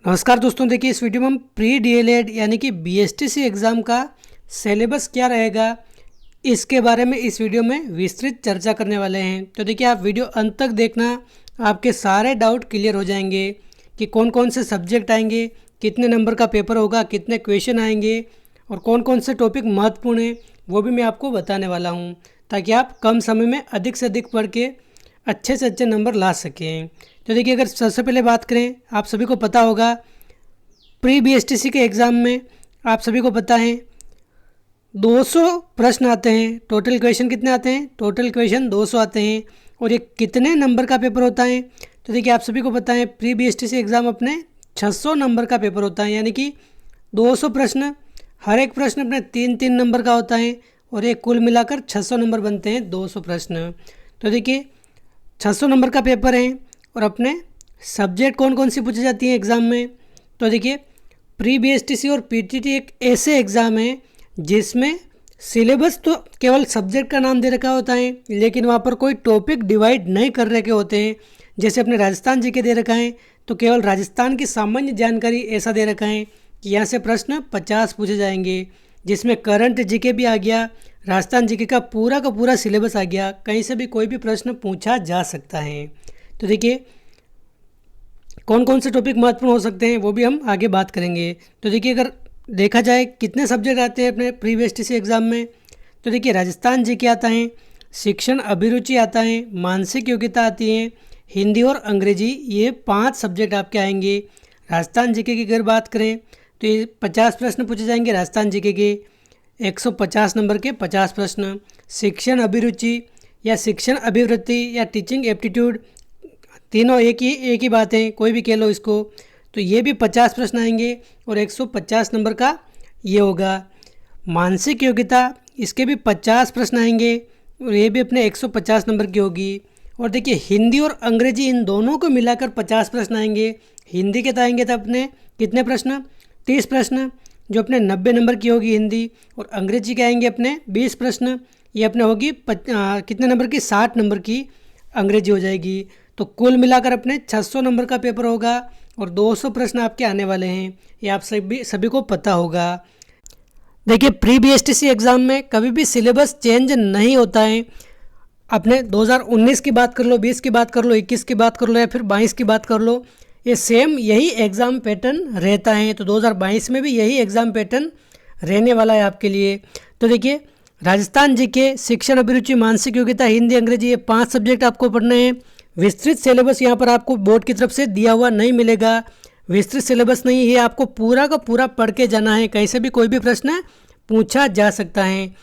नमस्कार दोस्तों, देखिए इस वीडियो में हम प्री डीएलएड यानी कि बीएसटीसी एग्ज़ाम का सिलेबस क्या रहेगा इसके बारे में इस वीडियो में विस्तृत चर्चा करने वाले हैं। तो देखिए आप वीडियो अंत तक देखना, आपके सारे डाउट क्लियर हो जाएंगे कि कौन कौन से सब्जेक्ट आएंगे, कितने नंबर का पेपर होगा, कितने क्वेश्चन आएंगे और कौन कौन से टॉपिक महत्वपूर्ण हैं वो भी मैं आपको बताने वाला हूँ, ताकि आप कम समय में अधिक से अधिक पढ़ के अच्छे से अच्छे नंबर ला सकें। तो देखिए अगर सबसे पहले बात करें, आप सभी को पता होगा प्री बीएसटीसी के एग्ज़ाम में आप सभी को पता है 200 प्रश्न आते हैं। टोटल क्वेश्चन कितने आते हैं? टोटल क्वेश्चन 200 आते हैं। और ये कितने नंबर का पेपर होता है? तो देखिए आप सभी को पता है प्री बीएसटीसी एग्ज़ाम अपने 600 नंबर का पेपर होता है, यानी कि 200 प्रश्न, हर एक प्रश्न अपने 3-3 नंबर का होता है और ये कुल मिलाकर 600 नंबर बनते हैं 200 प्रश्न। तो देखिए 600 नंबर का पेपर है और अपने सब्जेक्ट कौन कौन सी पूछी जाती हैं एग्ज़ाम में। तो देखिए प्री बीएसटीसी और पीटीटी एक ऐसे एग्ज़ाम है जिसमें सिलेबस तो केवल सब्जेक्ट का नाम दे रखा होता है, लेकिन वहाँ पर कोई टॉपिक डिवाइड नहीं कर रखे होते हैं। जैसे अपने राजस्थान जीके दे रखा है तो केवल राजस्थान की सामान्य जानकारी ऐसा दे रखा है कि यहाँ से प्रश्न 50 पूछे जाएंगे, जिसमें करंट जीके भी आ गया, राजस्थान जीके का पूरा सिलेबस आ गया, कहीं से भी कोई भी प्रश्न पूछा जा सकता है। तो देखिए कौन कौन से टॉपिक महत्वपूर्ण हो सकते हैं वो भी हम आगे बात करेंगे। तो देखिए अगर देखा जाए कितने सब्जेक्ट आते हैं अपने प्री बीएसटीसी एग्ज़ाम में, तो देखिए राजस्थान जीके आता है, शिक्षण अभिरुचि आता है, मानसिक योग्यता आती है, हिंदी और अंग्रेजी, ये 5 सब्जेक्ट आपके आएंगे। राजस्थान जीके की अगर बात करें तो ये 50 प्रश्न पूछे जाएंगे राजस्थान जीके के, 150 नंबर के 50 प्रश्न। शिक्षण अभिरुचि या शिक्षण अभिवृत्ति या टीचिंग एप्टीट्यूड, तीनों एक ही बात है, कोई भी कह लो इसको। तो ये भी 50 प्रश्न आएंगे और 150 नंबर का ये होगा। मानसिक योग्यता, इसके भी 50 प्रश्न आएंगे और ये भी अपने 150 नंबर की होगी। और देखिए हिंदी और अंग्रेजी इन दोनों को मिलाकर 50 प्रश्न आएंगे। हिंदी के तो आएंगे तो अपने कितने प्रश्न? 30 प्रश्न, जो अपने 90 नंबर की होगी हिंदी। और अंग्रेजी के आएंगे अपने 20 प्रश्न, ये अपने होगी कितने नंबर की? 60 नंबर की अंग्रेजी हो जाएगी। तो कुल मिलाकर अपने 600 नंबर का पेपर होगा और 200 प्रश्न आपके आने वाले हैं, ये आप सभी को पता होगा। देखिए प्री बीएसटीसी एग्ज़ाम में कभी भी सिलेबस चेंज नहीं होता है। अपने 2019 की बात कर लो, 20 की बात कर लो, 21 की बात कर लो या फिर 22 की बात कर लो, ये सेम यही एग्ज़ाम पैटर्न रहता है। तो 2022 में भी यही एग्ज़ाम पैटर्न रहने वाला है आपके लिए। तो देखिए राजस्थान जीके, शिक्षण अभिरुचि, मानसिक योग्यता, हिंदी, अंग्रेजी, ये 5 सब्जेक्ट आपको पढ़ने हैं। विस्तृत सिलेबस यहाँ पर आपको बोर्ड की तरफ से दिया हुआ नहीं मिलेगा। विस्तृत सिलेबस नहीं है, आपको पूरा का पूरा पढ़ के जाना है, कहीं से भी कोई भी प्रश्न पूछा जा सकता है।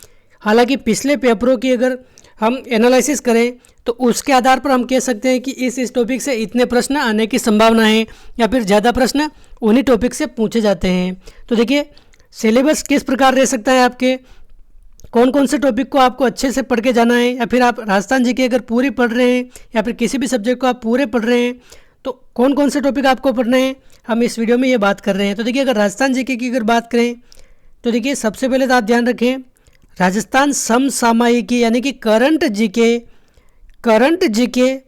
हालांकि पिछले पेपरों की अगर हम एनालिसिस करें तो उसके आधार पर हम कह सकते हैं कि इस टॉपिक से इतने प्रश्न आने की संभावना है, या फिर ज़्यादा प्रश्न उन्हीं टॉपिक से पूछे जाते हैं। तो देखिए सिलेबस किस प्रकार रह सकता है, आपके कौन कौन से टॉपिक को आपको अच्छे से पढ़ के जाना है, या फिर आप राजस्थान जीके अगर पूरी पढ़ रहे हैं या फिर किसी भी सब्जेक्ट को आप पूरे पढ़ रहे हैं, तो कौन कौन से टॉपिक आपको पढ़ने हैं हम इस वीडियो में ये बात कर रहे हैं। तो देखिए अगर राजस्थान जीके की अगर बात करें तो देखिए सबसे पहले तो आप ध्यान रखें राजस्थान समसामयिकी यानी कि करंट जीके,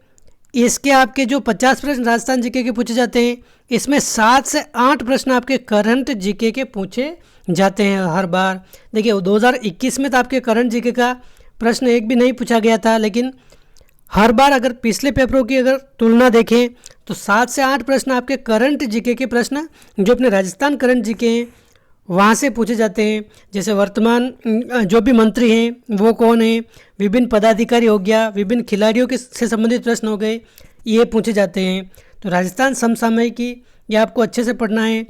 इसके आपके जो 50 प्रश्न राजस्थान जीके के पूछे जाते हैं, इसमें 7 से 8 प्रश्न आपके करंट जीके के पूछे जाते हैं हर बार। देखिए 2021 में तो आपके करंट जीके का प्रश्न एक भी नहीं पूछा गया था, लेकिन हर बार अगर पिछले पेपरों की अगर तुलना देखें तो 7 से 8 प्रश्न आपके करंट जीके के प्रश्न जो अपने राजस्थान करंट जीके हैं वहाँ से पूछे जाते हैं। जैसे वर्तमान जो भी मंत्री हैं वो कौन है, विभिन्न पदाधिकारी हो गया, विभिन्न खिलाड़ियों के से संबंधित प्रश्न हो गए, ये पूछे जाते हैं। तो राजस्थान समसामयिकी ये आपको अच्छे से पढ़ना है।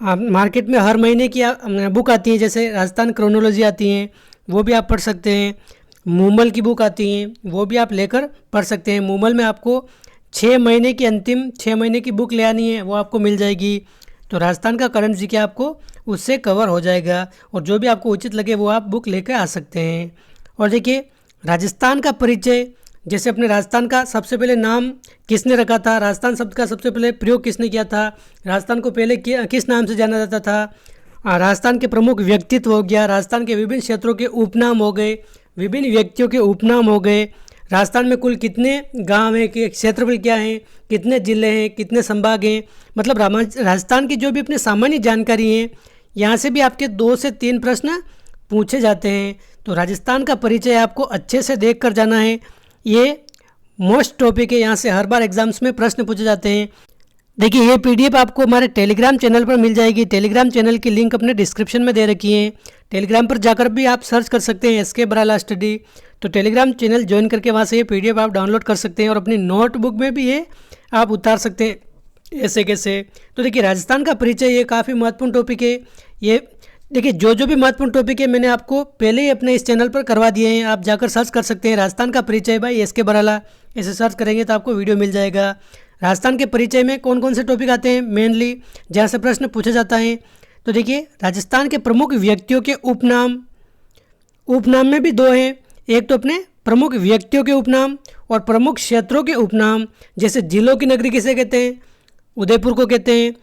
मार्केट में हर महीने की बुक आती है, जैसे राजस्थान क्रोनोलॉजी आती हैं, वो भी आप पढ़ सकते हैं। मूमल की बुक आती हैं, वो भी आप लेकर पढ़ सकते हैं। मूमल में आपको 6 महीने की अंतिम 6 महीने की बुक ले आनी है, वो आपको मिल जाएगी। तो राजस्थान का करंट जीके आपको उससे कवर हो जाएगा, और जो भी आपको उचित लगे वो आप बुक लेकर आ सकते हैं। और देखिए राजस्थान का परिचय, जैसे अपने राजस्थान का सबसे पहले नाम किसने रखा था, राजस्थान शब्द का सबसे पहले प्रयोग किसने किया था, राजस्थान को पहले किस नाम से जाना जाता था, राजस्थान के प्रमुख व्यक्तित्व हो गया, राजस्थान के विभिन्न क्षेत्रों के उपनाम हो गए, विभिन्न व्यक्तियों के उपनाम हो गए, राजस्थान में कुल कितने गांव हैं, कि क्षेत्रफल क्या है, कितने जिले हैं, कितने संभाग हैं, मतलब राजस्थान की जो भी अपनी सामान्य जानकारी है, यहाँ से भी आपके 2 से 3 प्रश्न पूछे जाते हैं। तो राजस्थान का परिचय आपको अच्छे से देख कर जाना है। ये मोस्ट टॉपिक है, यहाँ से हर बार एग्जाम्स में प्रश्न पूछे जाते हैं। देखिए ये पीडीएफ आपको हमारे टेलीग्राम चैनल पर मिल जाएगी। टेलीग्राम चैनल की लिंक अपने डिस्क्रिप्शन में दे रखी है। टेलीग्राम पर जाकर भी आप सर्च कर सकते हैं एसके बराला स्टडी। तो टेलीग्राम चैनल ज्वाइन करके वहाँ से ये पीडीएफ आप डाउनलोड कर सकते हैं और अपनी नोटबुक में भी ये आप उतार सकते हैं ऐसे कैसे। तो देखिए राजस्थान का परिचय ये काफ़ी महत्वपूर्ण टॉपिक है। ये देखिए जो भी महत्वपूर्ण टॉपिक है मैंने आपको पहले ही अपने इस चैनल पर करवा दिए हैं, आप जाकर सर्च कर सकते हैं। राजस्थान का परिचय बाय एसके बराला ऐसे सर्च करेंगे तो आपको वीडियो मिल जाएगा। राजस्थान के परिचय में कौन कौन से टॉपिक आते हैं मेनली जहाँ से प्रश्न पूछा जाता है। तो देखिए राजस्थान के प्रमुख व्यक्तियों के उपनाम में भी 2 हैं। एक तो अपने प्रमुख व्यक्तियों के उपनाम और प्रमुख क्षेत्रों के उपनाम। जैसे जिलों की नगरी किसे कहते हैं, उदयपुर को कहते हैं।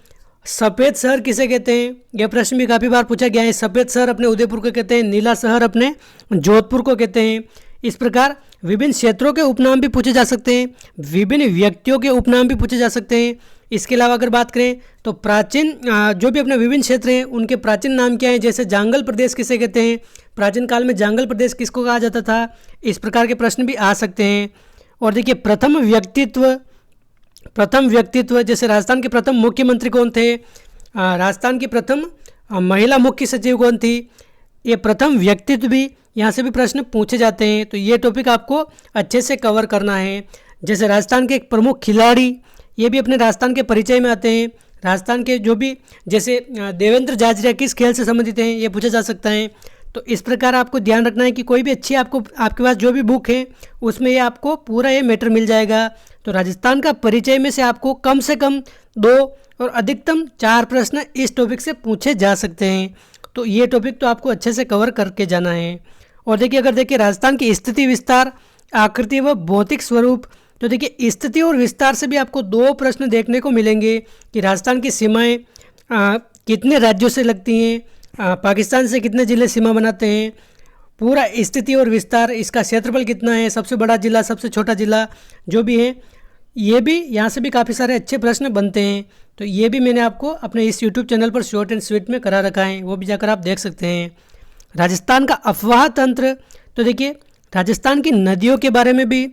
सफ़ेद शहर किसे कहते हैं, यह प्रश्न भी काफ़ी बार पूछा गया है। सफ़ेद शहर अपने उदयपुर को कहते हैं, नीला शहर अपने जोधपुर को कहते हैं। इस प्रकार विभिन्न क्षेत्रों के उपनाम भी पूछे जा सकते हैं, विभिन्न व्यक्तियों के उपनाम भी पूछे जा सकते हैं। इसके अलावा अगर बात करें तो प्राचीन जो भी अपने विभिन्न क्षेत्र हैं उनके प्राचीन नाम क्या हैं। जैसे जांगल प्रदेश किसे कहते हैं, प्राचीन काल में जांगल प्रदेश किसको कहा जाता था, इस प्रकार के प्रश्न भी आ सकते हैं। और देखिए प्रथम व्यक्तित्व जैसे राजस्थान के प्रथम मुख्यमंत्री कौन थे, राजस्थान की प्रथम महिला मुख्य सचिव कौन थी, ये प्रथम व्यक्तित्व भी यहाँ से भी प्रश्न पूछे जाते हैं। तो ये टॉपिक आपको अच्छे से कवर करना है। जैसे राजस्थान के एक प्रमुख खिलाड़ी, ये भी अपने राजस्थान के परिचय में आते हैं। राजस्थान के जो भी जैसे देवेंद्र जाजरिया किस खेल से संबंधित हैं, ये पूछा जा सकता है। तो इस प्रकार आपको ध्यान रखना है कि कोई भी अच्छी आपके पास जो भी बुक है उसमें ये आपको पूरा ये मैटर मिल जाएगा। तो राजस्थान का परिचय में से आपको कम से कम 2 और अधिकतम 4 प्रश्न इस टॉपिक से पूछे जा सकते हैं। तो ये टॉपिक तो आपको अच्छे से कवर करके जाना है। और देखिए अगर देखिए राजस्थान की स्थिति विस्तार, आकृति व भौतिक स्वरूप, तो देखिए स्थिति और विस्तार से भी आपको 2 प्रश्न देखने को मिलेंगे कि राजस्थान की सीमाएं कितने राज्यों से लगती हैं, पाकिस्तान से कितने ज़िले सीमा बनाते हैं, पूरा स्थिति और विस्तार, इसका क्षेत्रफल कितना है, सबसे बड़ा जिला, सबसे छोटा जिला जो भी है, ये भी यहाँ से भी काफ़ी सारे अच्छे प्रश्न बनते हैं। तो ये भी मैंने आपको अपने इस यूट्यूब चैनल पर शॉर्ट एंड स्वीट में करा रखा है, वो भी जाकर आप देख सकते हैं। राजस्थान का अफवाह तंत्र, तो देखिए राजस्थान की नदियों के बारे में भी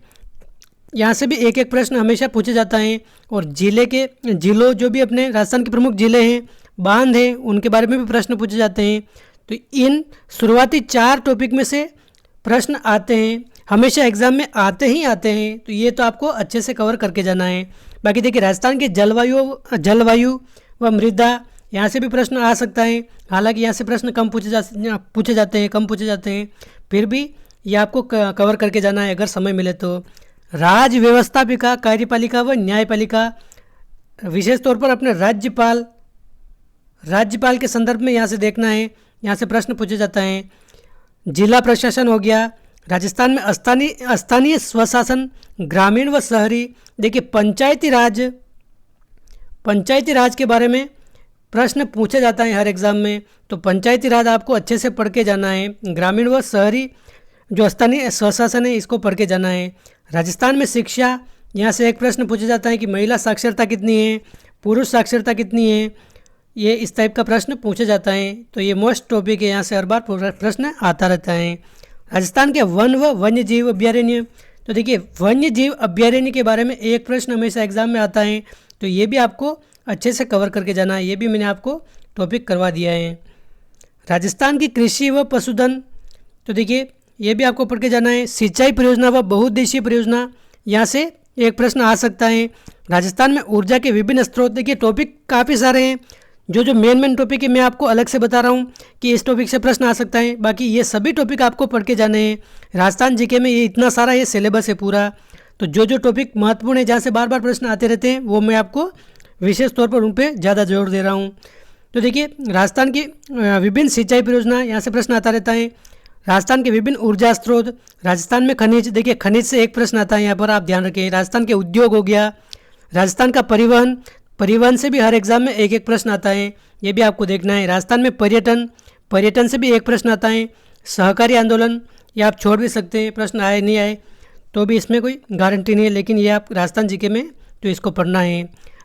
यहाँ से भी एक एक प्रश्न हमेशा पूछा जाता है। और जिलों जो भी अपने राजस्थान के प्रमुख जिले हैं, बांध हैं, उनके बारे में भी प्रश्न पूछे जाते हैं। तो इन शुरुआती 4 टॉपिक में से प्रश्न आते हैं, हमेशा एग्जाम में आते हैं। तो ये तो आपको अच्छे से कवर करके जाना है। बाकी देखिए राजस्थान के जलवायु व मृदा, यहाँ से भी प्रश्न आ सकता है। हालांकि यहाँ से प्रश्न कम पूछे जाते हैं, फिर भी ये आपको कवर करके जाना है अगर समय मिले तो। राज्य व्यवस्थापिका, कार्यपालिका व न्यायपालिका, विशेष तौर पर अपने राज्यपाल के संदर्भ में यहाँ से देखना है, यहाँ से प्रश्न पूछे जाता है। जिला प्रशासन हो गया, राजस्थान में स्थानीय स्वशासन, ग्रामीण व शहरी। देखिए पंचायती राज के बारे में प्रश्न पूछा जाता है हर एग्ज़ाम में। तो पंचायती राज आपको अच्छे से पढ़ के जाना है। ग्रामीण व शहरी जो स्थानीय स्वशासन है इसको पढ़ के जाना है। राजस्थान में शिक्षा, यहाँ से एक प्रश्न पूछा जाता है कि महिला साक्षरता कितनी है, पुरुष साक्षरता कितनी है, ये इस टाइप का प्रश्न पूछा जाता है। तो ये मोस्ट टॉपिक है, यहाँ से हर बार प्रश्न आता रहता है। राजस्थान के वन व वन्य जीव अभ्यारण्य, तो देखिए वन्य जीव अभ्यारण्य के बारे में एक प्रश्न हमेशा एग्जाम में आता है। तो ये भी आपको अच्छे से कवर करके जाना है, ये भी मैंने आपको टॉपिक करवा दिया है। राजस्थान की कृषि व पशुधन, तो देखिए ये भी आपको पढ़ के जाना है। सिंचाई परियोजना व बहुउद्देशीय परियोजना, यहाँ से एक प्रश्न आ सकता है। राजस्थान में ऊर्जा के विभिन्न स्रोत, देखिए टॉपिक काफ़ी सारे हैं। जो मेन टॉपिक है मैं आपको अलग से बता रहा हूँ कि इस टॉपिक से प्रश्न आ सकता है। बाकी ये सभी टॉपिक आपको पढ़ के जाने हैं। राजस्थान जीके में ये इतना सारा ये सिलेबस है पूरा। तो जो टॉपिक महत्वपूर्ण है, जहाँ से बार बार प्रश्न आते रहते हैं, वो मैं आपको विशेष तौर पर उन पर ज़्यादा जोर दे रहा हूँ। तो देखिए राजस्थान की विभिन्न सिंचाई परियोजना, यहाँ से प्रश्न आता रहता है। राजस्थान के विभिन्न ऊर्जा स्रोत, राजस्थान में खनिज, देखिए खनिज से एक प्रश्न आता है, यहाँ पर आप ध्यान रखें। राजस्थान के उद्योग हो गया, राजस्थान का परिवहन से भी हर एग्जाम में एक एक प्रश्न आता है, ये भी आपको देखना है। राजस्थान में पर्यटन से भी एक प्रश्न आता है। सहकारी आंदोलन, ये आप छोड़ भी सकते हैं, प्रश्न आए नहीं आए। तो भी इसमें कोई गारंटी नहीं है, लेकिन ये आप राजस्थान जीके में तो इसको पढ़ना है।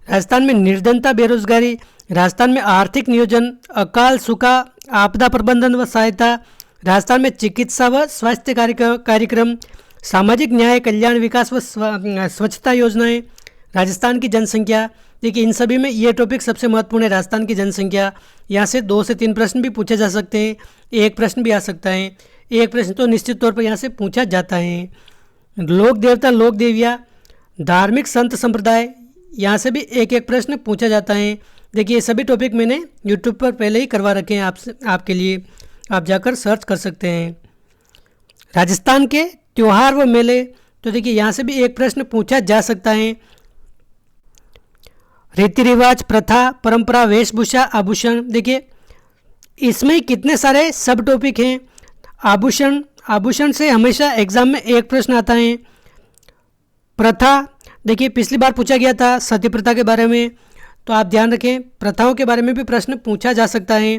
राजस्थान में निर्धनता, बेरोजगारी, राजस्थान में आर्थिक नियोजन, अकाल, सूखा, आपदा प्रबंधन व सहायता, राजस्थान में चिकित्सा व स्वास्थ्य कार्यक्रम, सामाजिक न्याय, कल्याण, विकास व स्वच्छता योजनाएं, राजस्थान की जनसंख्या। देखिए इन सभी में ये टॉपिक सबसे महत्वपूर्ण है, राजस्थान की जनसंख्या। यहाँ से 2 से 3 प्रश्न भी पूछे जा सकते हैं, एक प्रश्न भी आ सकता है, एक प्रश्न तो निश्चित तौर पर यहाँ से पूछा जाता है। लोक देवता, लोक देवियाँ, धार्मिक संत संप्रदाय, यहाँ से भी एक एक प्रश्न पूछा जाता है। देखिए ये सभी टॉपिक मैंने यूट्यूब पर पहले ही करवा रखे हैं आपके लिए, आप जाकर सर्च कर सकते हैं। राजस्थान के त्यौहार व मेले, तो देखिए यहाँ से भी एक प्रश्न पूछा जा सकता है। रीति रिवाज, प्रथा, परंपरा, वेशभूषा, आभूषण, देखिए इसमें कितने सारे सब टॉपिक हैं। आभूषण से हमेशा एग्जाम में एक प्रश्न आता है। प्रथा, देखिए पिछली बार पूछा गया था सती प्रथा के बारे में, तो आप ध्यान रखें प्रथाओं के बारे में भी प्रश्न पूछा जा सकता है।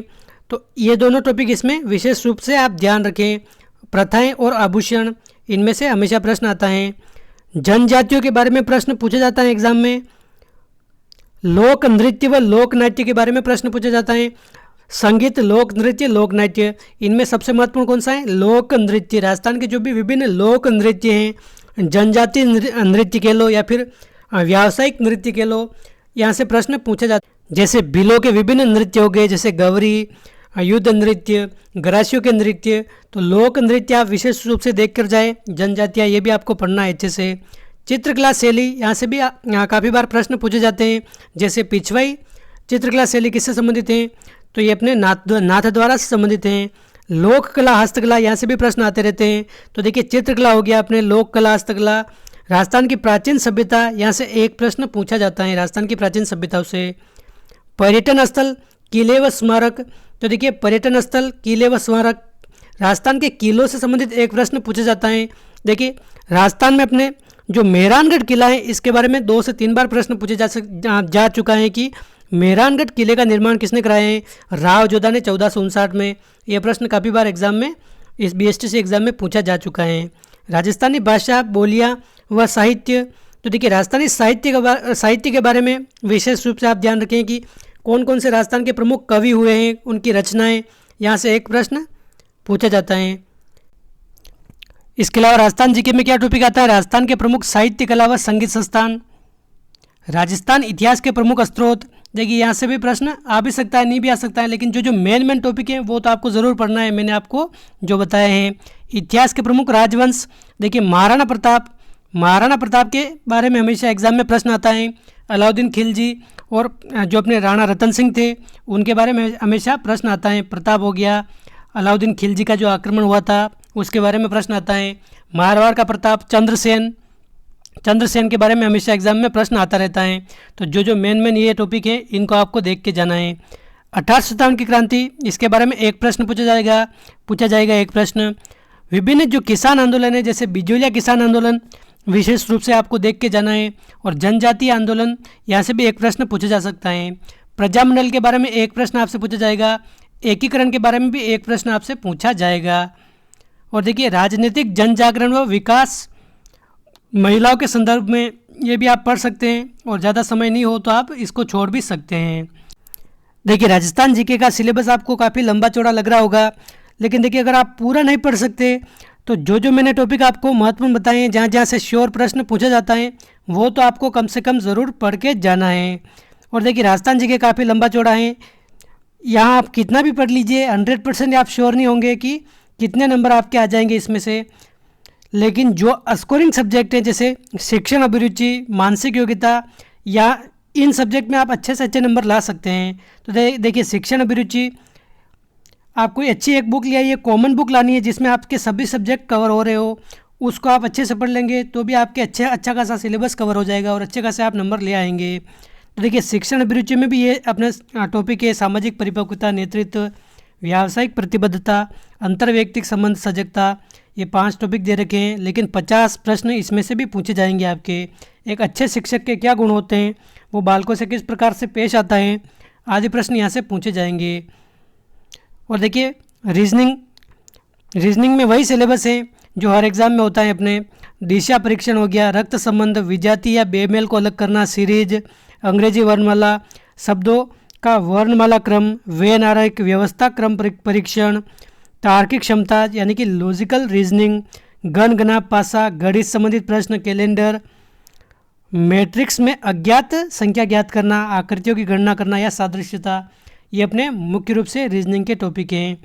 तो ये दोनों टॉपिक इसमें विशेष रूप से आप ध्यान रखें, प्रथाएं और आभूषण, इनमें से हमेशा प्रश्न आता है। जनजातियों के बारे में प्रश्न पूछा जाता है एग्जाम में। लोक नृत्य व लोक नाट्य के बारे में प्रश्न पूछा जाता है। संगीत, लोक नृत्य, लोक नाट्य, इनमें सबसे महत्वपूर्ण कौन सा है? लोक नृत्य। राजस्थान के जो भी विभिन्न लोक नृत्य हैं, जनजातीय नृत्य कह लो या फिर व्यावसायिक नृत्य कह लो, यहाँ से प्रश्न पूछा जाता है। जैसे बिलों के विभिन्न नृत्य हो गए, जैसे गवरी, युद्ध नृत्य, गरासियों के नृत्य, तो लोक नृत्य आप विशेष रूप से देख कर जाए। जनजातियाँ ये भी आपको पढ़ना है अच्छे से। चित्रकला शैली, यहाँ से भी काफ़ी बार प्रश्न पूछे जाते हैं। जैसे पिछवाई चित्रकला शैली किससे संबंधित है? तो ये अपने नाथद्वारा से संबंधित हैं। लोक कला, हस्तकला, यहाँ से भी प्रश्न आते रहते हैं। तो देखिए चित्रकला हो गया, अपने लोक कला, हस्तकला। राजस्थान की प्राचीन सभ्यता, यहाँ से एक प्रश्न पूछा जाता है राजस्थान की प्राचीन सभ्यताओं से। पर्यटन स्थल, किले व स्मारक, तो देखिए पर्यटन स्थल, किले व स्मारक, राजस्थान के किलों से संबंधित एक प्रश्न पूछा जाता है। देखिए राजस्थान में अपने जो मेहरानगढ़ किला है, इसके बारे में 2 से 3 बार प्रश्न पूछे जा चुका है कि मेहरानगढ़ किले का निर्माण किसने कराया है? राव जोधा ने 1459 में। यह प्रश्न काफ़ी बार एग्जाम में, इस BSTC एग्जाम में पूछा जा चुका है। राजस्थानी भाषा, बोलियाँ व साहित्य, तो देखिए राजस्थानी साहित्य के बारे में विशेष रूप से आप ध्यान रखें कि कौन कौन से राजस्थान के प्रमुख कवि हुए हैं, उनकी रचनाएं, यहाँ से एक प्रश्न पूछा जाता है। इसके अलावा राजस्थान जीके में क्या टॉपिक आता है? राजस्थान के प्रमुख साहित्य, कला व संगीत संस्थान। राजस्थान इतिहास के प्रमुख स्रोत, देखिए यहाँ से भी प्रश्न आ भी सकता है, नहीं भी आ सकता है, लेकिन जो मेन टॉपिक है वो तो आपको ज़रूर पढ़ना है, मैंने आपको जो बताए हैं। इतिहास के प्रमुख राजवंश, देखिए महाराणा प्रताप के बारे में हमेशा एग्जाम में प्रश्न आता है। अलाउद्दीन खिलजी और जो अपने राणा रतन सिंह थे, उनके बारे में हमेशा प्रश्न आता है। प्रताप हो गया, अलाउद्दीन खिलजी का जो आक्रमण हुआ था उसके बारे में प्रश्न आता है। मारवाड़ का प्रताप, चंद्रसेन के बारे में हमेशा एग्जाम में प्रश्न आता रहता है। तो जो मेन ये टॉपिक है इनको आपको देख के जाना है। 1857 की क्रांति, इसके बारे में एक प्रश्न पूछा जाएगा एक प्रश्न। विभिन्न जो किसान आंदोलन है, जैसे बिजोलिया किसान आंदोलन, विशेष रूप से आपको देख के जाना है। और जनजातीय आंदोलन, यहाँ से भी एक प्रश्न पूछा जा सकता है। प्रजामंडल के बारे में एक प्रश्न आपसे पूछा जाएगा। एकीकरण के बारे में भी एक प्रश्न आपसे पूछा जाएगा। और देखिए राजनीतिक जन जागरण व विकास, महिलाओं के संदर्भ में, ये भी आप पढ़ सकते हैं। और ज़्यादा समय नहीं हो तो आप इसको छोड़ भी सकते हैं। देखिए राजस्थान जीके का सिलेबस आपको काफ़ी लंबा चौड़ा लग रहा होगा, लेकिन देखिए अगर आप पूरा नहीं पढ़ सकते तो जो मैंने टॉपिक आपको महत्वपूर्ण बताए हैं, जहाँ से श्योर प्रश्न पूछा जाता है, वो तो आपको कम से कम ज़रूर पढ़ के जाना है। और देखिए राजस्थान जीके काफ़ी लंबा चौड़ा है, यहाँ आप कितना भी पढ़ लीजिए 100% आप श्योर नहीं होंगे कि कितने नंबर आपके आ जाएंगे इसमें से। लेकिन जो स्कोरिंग सब्जेक्ट हैं, जैसे शिक्षण अभिरुचि, मानसिक योग्यता, या इन सब्जेक्ट में आप अच्छे से अच्छे नंबर ला सकते हैं। तो देखिए शिक्षण अभिरुचि, आप कोई अच्छी एक बुक ले आइए, कॉमन बुक लानी है जिसमें आपके सभी सब्जेक्ट कवर हो रहे हो, उसको आप अच्छे से पढ़ लेंगे तो भी आपके अच्छा खासा सिलेबस कवर हो जाएगा और अच्छे खासे आप नंबर ले आएंगे। तो देखिए शिक्षण अभिरुचि में भी ये अपना टॉपिक है। सामाजिक परिपक्वता, नेतृत्व, व्यावसायिक प्रतिबद्धता, अंतर्वैयक्तिक संबंध, सजगता, ये 5 टॉपिक दे रखे हैं। लेकिन 50 प्रश्न इसमें से भी पूछे जाएंगे आपके। एक अच्छे शिक्षक के क्या गुण होते हैं, वो बालकों से किस प्रकार से पेश आता है, आदि प्रश्न यहाँ से पूछे जाएंगे। और देखिए रीजनिंग में वही सिलेबस है जो हर एग्ज़ाम में होता है अपने। दिशा परीक्षण हो गया, रक्त संबंध, विजातीय या बेमेल को अलग करना, सीरीज, अंग्रेजी वर्णमाला, शब्दों का वर्णमाला क्रम, वेन आरेख, व्यवस्था क्रम परीक्षण, तार्किक क्षमता यानी कि लॉजिकल रीजनिंग, गणगणा पासा, गणित संबंधित प्रश्न, कैलेंडर, मैट्रिक्स में अज्ञात संख्या ज्ञात करना, आकृतियों की गणना करना या सादृश्यता, ये अपने मुख्य रूप से रीजनिंग के टॉपिक हैं।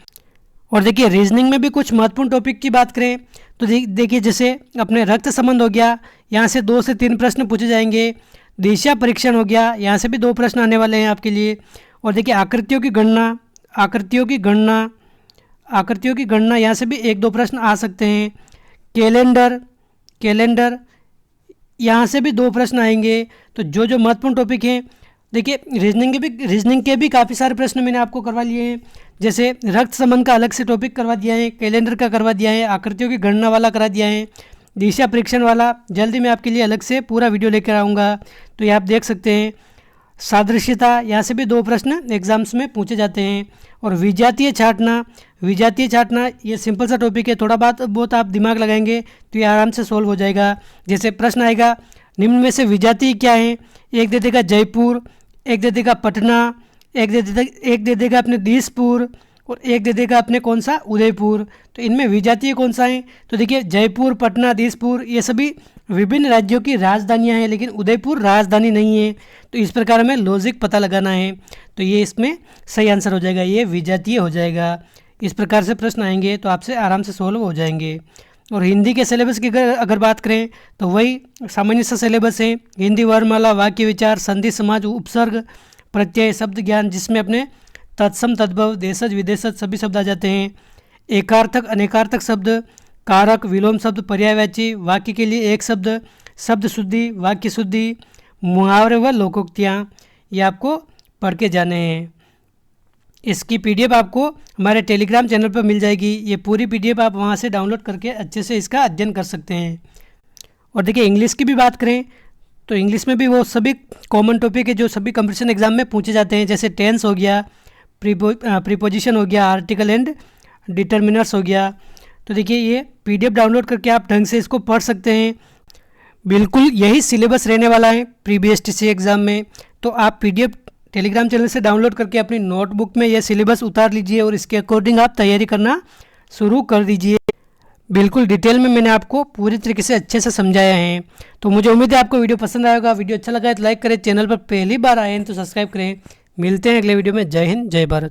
और देखिए रीजनिंग में भी कुछ महत्वपूर्ण टॉपिक की बात करें तो देखिए जैसे अपने रक्त संबंध हो गया, यहाँ से 2 से 3 प्रश्न पूछे जाएंगे। दिशा परीक्षण हो गया, यहाँ से भी 2 प्रश्न आने वाले हैं आपके लिए। और देखिए आकृतियों की गणना यहाँ से भी 1-2 प्रश्न आ सकते हैं। कैलेंडर यहाँ से भी 2 प्रश्न आएंगे। तो जो जो महत्वपूर्ण टॉपिक हैं देखिए रीजनिंग के भी काफ़ी सारे प्रश्न मैंने आपको करवा लिए हैं। जैसे रक्त संबंध का अलग से टॉपिक करवा दिया है, कैलेंडर का करवा दिया है, आकृतियों की गणना वाला करा दिया है, दिशा परीक्षण वाला जल्दी मैं आपके लिए अलग से पूरा वीडियो लेकर आऊँगा, तो ये आप देख सकते हैं। सादृश्यता यहाँ से भी 2 प्रश्न एग्जाम्स में पूछे जाते हैं। और विजातीय छाँटना ये सिंपल सा टॉपिक है, थोड़ा बहुत आप दिमाग लगाएंगे तो ये आराम से सॉल्व हो जाएगा। जैसे प्रश्न आएगा निम्न में से विजातीय क्या है, एक दे देगा जयपुर, एक दे देगा पटना, एक दे देगा अपने दिसपुर और एक दे देगा अपने कौन सा उदयपुर। तो इनमें विजातीय कौन सा है, तो देखिए जयपुर, पटना, दिसपुर ये सभी विभिन्न राज्यों की राजधानियां हैं, लेकिन उदयपुर राजधानी नहीं है। तो इस प्रकार हमें लॉजिक पता लगाना है, तो ये इसमें सही आंसर हो जाएगा, ये विजातीय हो जाएगा। इस प्रकार से प्रश्न आएंगे तो आपसे आराम से सॉल्व हो जाएंगे। और हिंदी के सिलेबस की अगर बात करें तो वही सामान्य सा सिलेबस है। हिंदी वर्णमाला, वाक्य विचार, संधि समाज, उपसर्ग, प्रत्यय, शब्द ज्ञान, जिसमें अपने तत्सम, तद्भव, देशज, विदेशज सभी शब्द आ जाते हैं। एकार्थक, अनेकार्थक शब्द, कारक, विलोम शब्द, पर्यायवाची, वाक्य के लिए एक शब्द, शब्द शुद्धि, वाक्य शुद्धि, मुहावरे व लोकोक्तियाँ, ये आपको पढ़ के जाने हैं। इसकी पीडीएफ आपको हमारे टेलीग्राम चैनल पर मिल जाएगी। ये पूरी पीडीएफ आप वहाँ से डाउनलोड करके अच्छे से इसका अध्ययन कर सकते हैं। और देखिए इंग्लिश की भी बात करें तो इंग्लिश में भी वो सभी कॉमन टॉपिक है जो सभी कंपटीशन एग्जाम में पूछे जाते हैं। जैसे टेंस हो गया, प्रीपोजिशन हो गया, आर्टिकल एंड डिटर्मिनर्स हो गया। तो देखिए ये पीडीएफ डाउनलोड करके आप ढंग से इसको पढ़ सकते हैं। बिल्कुल यही सिलेबस रहने वाला है प्री बीएसटीसी एग्ज़ाम में। तो आप पीडीएफ टेलीग्राम चैनल से डाउनलोड करके अपनी नोटबुक में यह सिलेबस उतार लीजिए और इसके अकॉर्डिंग आप तैयारी करना शुरू कर दीजिए। बिल्कुल डिटेल में मैंने आपको पूरी तरीके से अच्छे से समझाया है। तो मुझे उम्मीद है आपको वीडियो पसंद आएगा। वीडियो अच्छा लगा है तो लाइक करें, चैनल पर पहली बार आए हैं तो सब्सक्राइब करें। मिलते हैं अगले वीडियो में। जय हिंद, जय भारत।